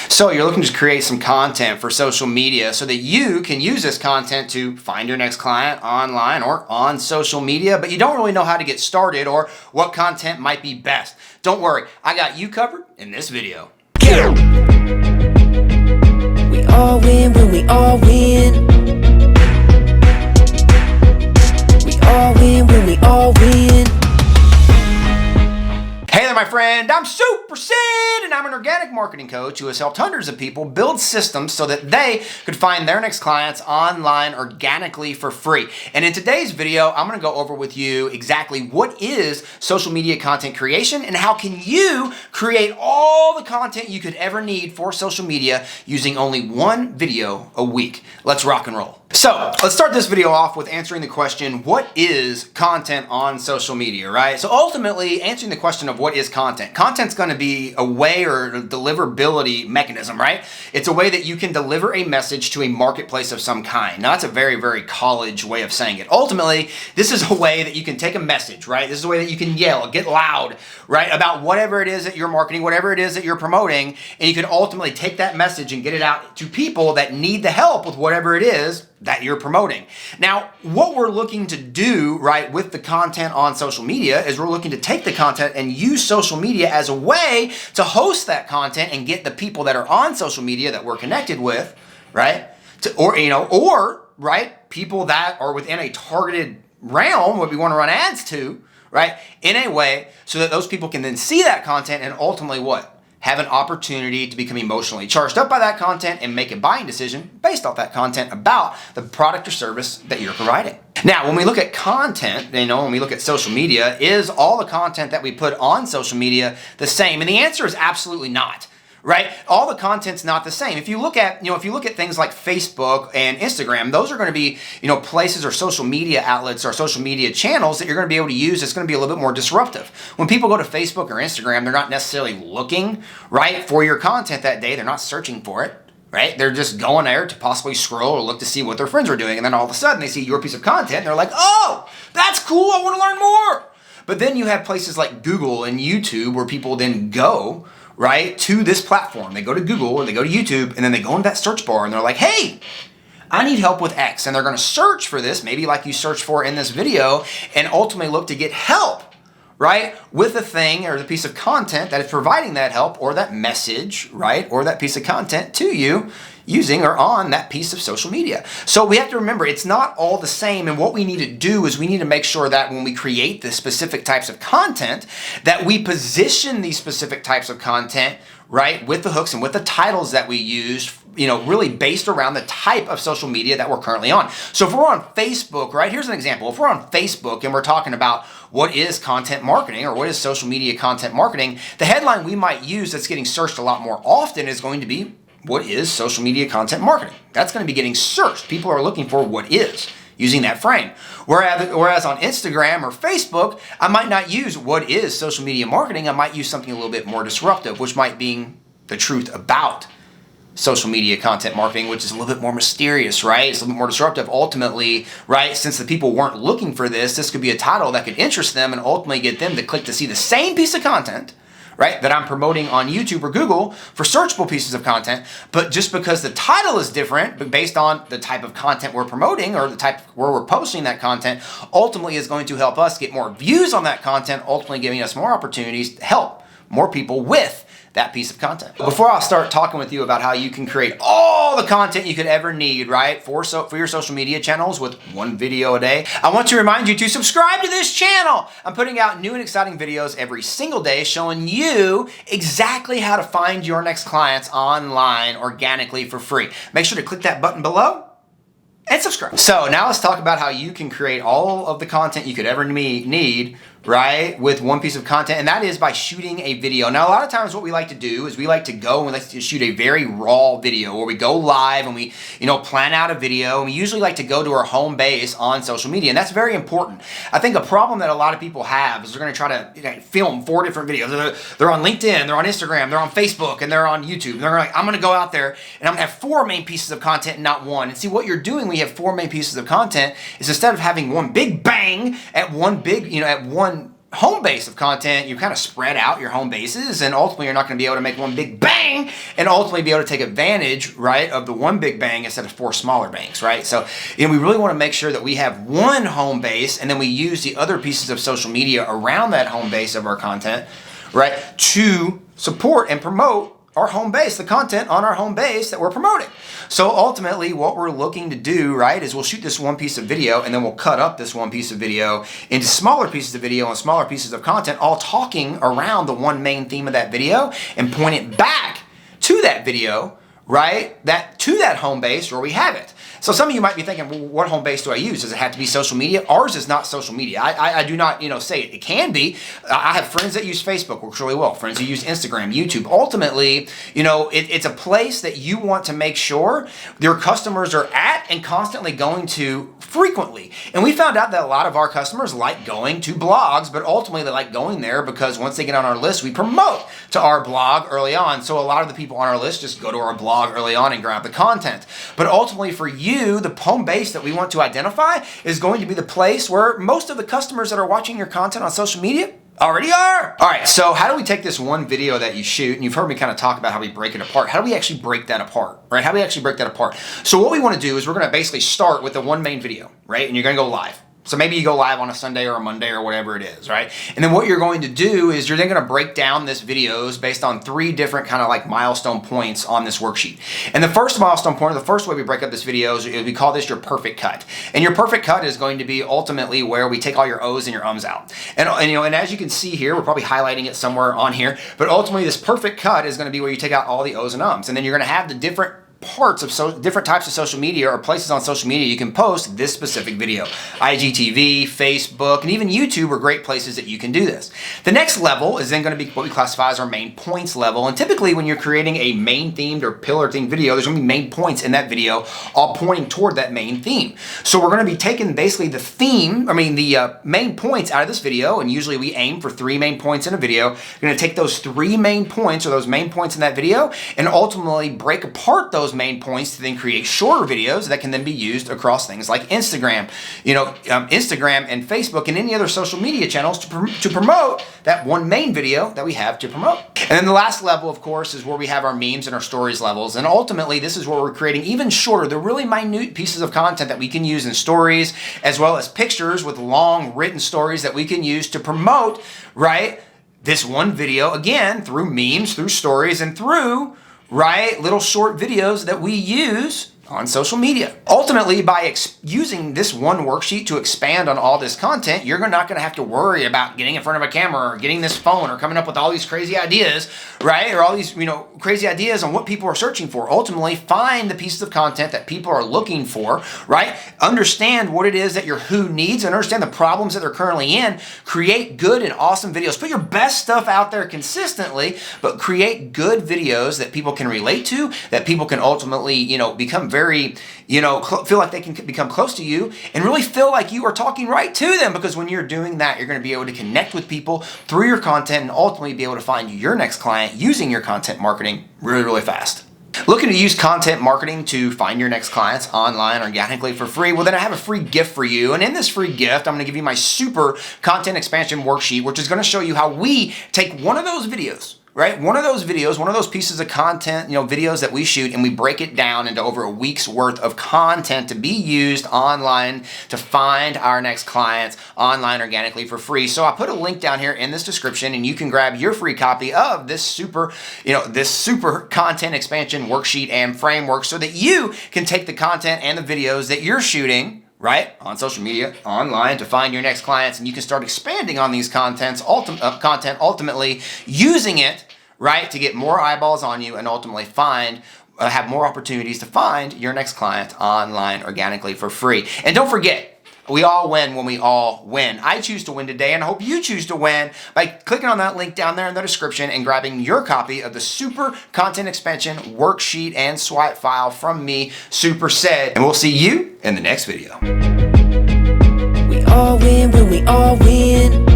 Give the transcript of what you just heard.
So you're looking to create some content for social media so that you can use this content to find your next client online or on social media, but you don't really know how to get started or what content might be best. Don't worry, I got you covered in this video. We all win when we all win. We all win when we all win. Hey there, my friend. I'm Super Sid, and I'm an organic marketing coach who has helped hundreds of people build systems so that they could find their next clients online organically for free. And in today's video, I'm going to go over with you exactly what is social media content creation and how can you create all the content you could ever need for social media using only one video a week. Let's rock and roll. So let's start this video off with answering the question, what is content on social media, right? So ultimately, answering the question of what is content. Content's going to be a way or a deliverability mechanism, right? It's a way that you can deliver a message to a marketplace of some kind. Now, that's a very, very college way of saying it. Ultimately, this is a way that you can take a message, right? This is a way that you can yell, get loud, right? About whatever it is that you're marketing, whatever it is that you're promoting, and you can ultimately take that message and get it out to people that need the help with whatever it is that you're promoting. Now, what we're looking to do, right, with the content on social media is we're looking to take the content and use social media as a way to host that content and get the people that are on social media that we're connected with, right, or right, people that are within a targeted realm what we want to run ads to, right, in a way so that those people can then see that content and ultimately what? Have an opportunity to become emotionally charged up by that content and make a buying decision based off that content about the product or service that you're providing. Now, when we look at content, when we look at social media, is all the content that we put on social media the same? And the answer is absolutely not. Right? All the content's not the same. If you look at, things like Facebook and Instagram, those are going to be, places or social media outlets or social media channels that you're going to be able to use. It's going to be a little bit more disruptive. When people go to Facebook or Instagram, they're not necessarily looking, right, for your content that day. They're not searching for it, right? They're just going there to possibly scroll or look to see what their friends are doing. And then all of a sudden they see your piece of content and they're like, oh, that's cool. I want to learn more. But then you have places like Google and YouTube where people then go, right, to this platform. They go to Google or they go to YouTube and then they go into that search bar and they're like, hey, I need help with X. And they're going to search for this, maybe like you search for in this video, and ultimately look to get help, right, with the thing or the piece of content that is providing that help or that message, right, or that piece of content to you using or on that piece of social media. So we have to remember it's not all the same, and what we need to do is we need to make sure that when we create the specific types of content that we position these specific types of content, right, with the hooks and with the titles that we use, really based around the type of social media that we're currently on. So if we're on Facebook, right, here's an example. If we're on Facebook and we're talking about what is content marketing or what is social media content marketing, the headline we might use that's getting searched a lot more often is going to be, what is social media content marketing? That's going to be getting searched. People are looking for what is, using that frame. Whereas on Instagram or Facebook, I might not use what is social media marketing. I might use something a little bit more disruptive, which might be the truth about social media content marketing, which is a little bit more mysterious, right? It's a little bit more disruptive. Ultimately, right, since the people weren't looking for this could be a title that could interest them and ultimately get them to click to see the same piece of content, right, that I'm promoting on YouTube or Google for searchable pieces of content, but just because the title is different, but based on the type of content we're promoting or the type where we're posting that content, ultimately is going to help us get more views on that content, ultimately giving us more opportunities to help more people with that piece of content. Before I start talking with you about how you can create all the content you could ever need, right, for your social media channels with one video a day, I want to remind you to subscribe to this channel. I'm putting out new and exciting videos every single day showing you exactly how to find your next clients online organically for free. Make sure to click that button below and subscribe. So now let's talk about how you can create all of the content you could ever need, right, with one piece of content, and that is by shooting a video. Now, a lot of times what we like to do is we like to go and we like to shoot a very raw video, or we go live and we, plan out a video, and we usually like to go to our home base on social media, and that's very important. I think a problem that a lot of people have is they're going to try to film 4 different videos. They're on LinkedIn, they're on Instagram, they're on Facebook, and they're on YouTube. And they're like, I'm going to go out there and I'm going to have 4 main pieces of content, not one. And see, what you're doing when you have 4 main pieces of content is instead of having one big bang at one big, at one home base of content, you kind of spread out your home bases, and ultimately you're not going to be able to make one big bang and ultimately be able to take advantage, right, of the one big bang instead of 4 smaller bangs, right? So, we really want to make sure that we have one home base, and then we use the other pieces of social media around that home base of our content, right, to support and promote our home base, the content on our home base that we're promoting. So ultimately what we're looking to do, right, is we'll shoot this one piece of video, and then we'll cut up this one piece of video into smaller pieces of video and smaller pieces of content, all talking around the one main theme of that video, and point it back to that video, right, to that home base where we have it. So some of you might be thinking, well, what home base do I use? Does it have to be social media? Ours is not social media. I do not, say it. It can be. I have friends that use Facebook, works really well. Friends who use Instagram, YouTube. Ultimately, it's a place that you want to make sure your customers are at and constantly going to frequently. And we found out that a lot of our customers like going to blogs, but ultimately they like going there because once they get on our list, we promote to our blog early on. So a lot of the people on our list just go to our blog early on and grab the content. But ultimately for you, the home base that we want to identify is going to be the place where most of the customers that are watching your content on social media already are. All right, so how do we take this one video that you shoot, and you've heard me kind of talk about how we break it apart. How do we actually break that apart, right? How do we actually break that apart? So what we want to do is we're going to basically start with the one main video, right? And you're going to go live. So maybe you go live on a Sunday or a Monday or whatever it is, right? And then what you're going to do is you're then going to break down this videos based on 3 different kind of like milestone points on this worksheet. And the first milestone point, or the first way we break up this video is we call this your perfect cut. And your perfect cut is going to be ultimately where we take all your O's and your ums out. And as you can see here, we're probably highlighting it somewhere on here, but ultimately this perfect cut is going to be where you take out all the O's and ums. And then you're going to have the different parts of different types of social media or places on social media you can post this specific video. IGTV, Facebook, and even YouTube are great places that you can do this. The next level is then going to be what we classify as our main points level. And typically when you're creating a main themed or pillar themed video, there's going to be main points in that video all pointing toward that main theme. So we're going to be taking basically the main points out of this video, and usually we aim for 3 main points in a video. We're going to take those 3 main points or those main points in that video and ultimately break apart those main points to then create shorter videos that can then be used across things like Instagram, Instagram and Facebook and any other social media channels to promote that one main video that we have to promote. And then the last level, of course, is where we have our memes and our stories levels. And ultimately, this is where we're creating even shorter, the really minute pieces of content that we can use in stories, as well as pictures with long written stories that we can use to promote, right, this one video, again, through memes, through stories, and through little short videos that we use on social media. Ultimately, by using this one worksheet to expand on all this content, you're not going to have to worry about getting in front of a camera or getting this phone or coming up with all these crazy ideas, right? Or all these, crazy ideas on what people are searching for. Ultimately, find the pieces of content that people are looking for, right? Understand what it is that your who needs and understand the problems that they're currently in. Create good and awesome videos. Put your best stuff out there consistently, but create good videos that people can relate to, that people can ultimately, become very, feel like they can become close to you and really feel like you are talking right to them, because when you're doing that, you're going to be able to connect with people through your content and ultimately be able to find your next client using your content marketing really, really fast. Looking to use content marketing to find your next clients online organically for free? Well, then I have a free gift for you. And in this free gift, I'm going to give you my super content expansion worksheet, which is going to show you how we take one of those videos, right? One of those videos, one of those pieces of content, videos that we shoot, and we break it down into over a week's worth of content to be used online to find our next clients online organically for free. So I put a link down here in this description, and you can grab your free copy of this super content expansion worksheet and framework so that you can take the content and the videos that you're shooting, right, on social media, online, to find your next clients, and you can start expanding on these content, ultimately using it, right, to get more eyeballs on you and ultimately have more opportunities to find your next client online organically for free. And don't forget, we all win when we all win. I choose to win today, and I hope you choose to win by clicking on that link down there in the description and grabbing your copy of the Super Content Expansion Worksheet and Swipe File from me, Super Said. And we'll see you in the next video. We all win when we all win.